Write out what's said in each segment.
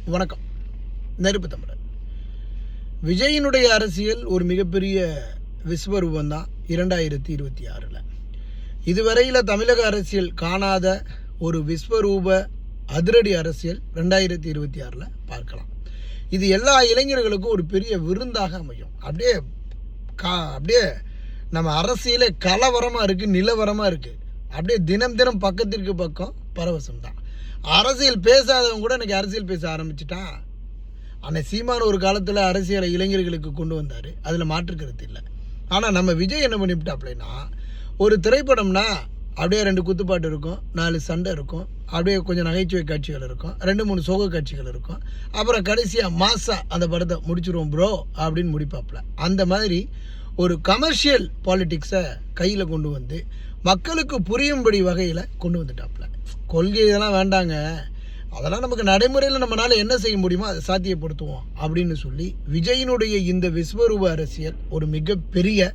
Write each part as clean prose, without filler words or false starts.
வணக்கம். நெருப்பு தமிழர். விஜயினுடைய அரசியல் ஒரு மிகப்பெரிய விஸ்வரூபம் தான் 2026. இதுவரையில் தமிழக அரசியல் காணாத ஒரு விஸ்வரூப அதிரடி அரசியல் 2026 பார்க்கலாம். இது எல்லா இளைஞர்களுக்கும் ஒரு பெரிய விருந்தாக அமையும். அப்படியே நம்ம அரசியலே கலவரமாக இருக்குது, நிலவரமாக இருக்குது. அப்படியே தினம் தினம் பக்கத்திற்கு பக்கம் பரவசம் தான். அரசியல் பேசாதவங்க கூட எனக்கு அரசியல் பேச ஆரம்பிச்சுட்டான். அன்னை சீமான் ஒரு காலத்தில் அரசியலை இளைஞர்களுக்கு கொண்டு வந்தார், அதில் மாற்றுக்கிறது இல்லை. ஆனால் நம்ம விஜய் என்ன பண்ணிவிட்டாப்லன்னா, ஒரு திரைப்படம்னா அப்படியே 2 குத்துப்பாட்டு இருக்கும், 4 சண்டை இருக்கும், அப்படியே கொஞ்சம் நகைச்சுவை காட்சிகள் இருக்கும், 2-3 சோக காட்சிகள் இருக்கும், அப்புறம் கடைசியாக மாசா அந்த படத்தை முடிச்சிருவோம் ப்ரோ அப்படின்னு முடிப்பாப்புல. அந்த மாதிரி ஒரு கமர்ஷியல் பாலிட்டிக்ஸை கையில் கொண்டு வந்து மக்களுக்கு புரியும்படி வகையில் கொண்டு வந்துட்டாப்புல. கொள்கை இதெல்லாம் வேண்டாங்க, அதெல்லாம் நமக்கு நடைமுறையில் நம்மளால் என்ன செய்ய முடியுமோ அதை சாத்தியப்படுத்துவோம் அப்படின்னு சொல்லி விஜயினுடைய இந்த விஸ்வரூப அரசியல் ஒரு மிகப்பெரிய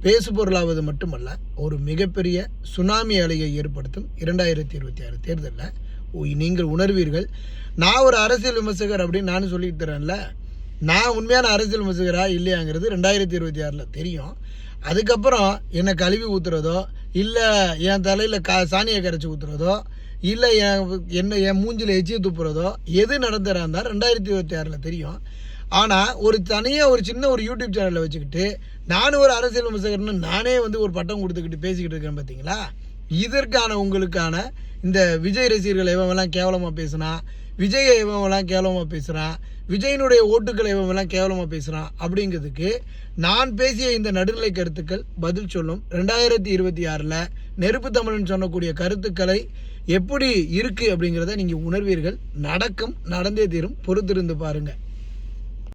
பேசுபொருளாவது மட்டுமல்ல, ஒரு மிகப்பெரிய சுனாமி அலையை ஏற்படுத்தும் 2026 தேர்தலில் நீங்கள் உணர்வீர்கள். நான் ஒரு அரசியல் விமர்சகர் அப்படின்னு நானும் சொல்லிட்டு தரேன்ல, நான் உண்மையான அரசியல் விமர்சகரா இல்லையாங்கிறது 2026 தெரியும். அதுக்கப்புறம் என்னை கழுவி ஊற்றுறதோ, இல்லை என் தலையில் சாணியை கரைச்சி ஊற்றுறதோ, இல்லை என் மூஞ்சில் எச்சியை துப்புறதோ எது நடந்துறா இருந்தால் 2026 தெரியும். ஆனால் ஒரு தனியாக ஒரு சின்ன ஒரு யூடியூப் சேனலில் வச்சுக்கிட்டு நானும் ஒரு அரசியல் விமர்சகர்னு நானே ஒரு பட்டம் கொடுத்துக்கிட்டு பேசிக்கிட்டு இருக்கேன் பார்த்தீங்களா. இதற்கான உங்களுக்கான இந்த விஜய் ரசிகர்கள் எவெல்லாம் கேவலமாக பேசுனா, விஜயை எவெல்லாம் கேவலமாக பேசுகிறான், விஜயினுடைய ஓட்டுக்களை எவெல்லாம் கேவலமாக பேசுகிறான் அப்படிங்கிறதுக்கு நான் பேசிய இந்த நடுநிலை கருத்துக்கள் பதில் சொல்லும். 2026 நெருப்பு தமிழன் சொல்லக்கூடிய கருத்துக்களை எப்படி இருக்குது அப்படிங்கிறத நீங்கள் உணர்வீர்கள். நடக்கும், நடந்தே தீரும், பொறுத்திருந்து பாருங்கள்.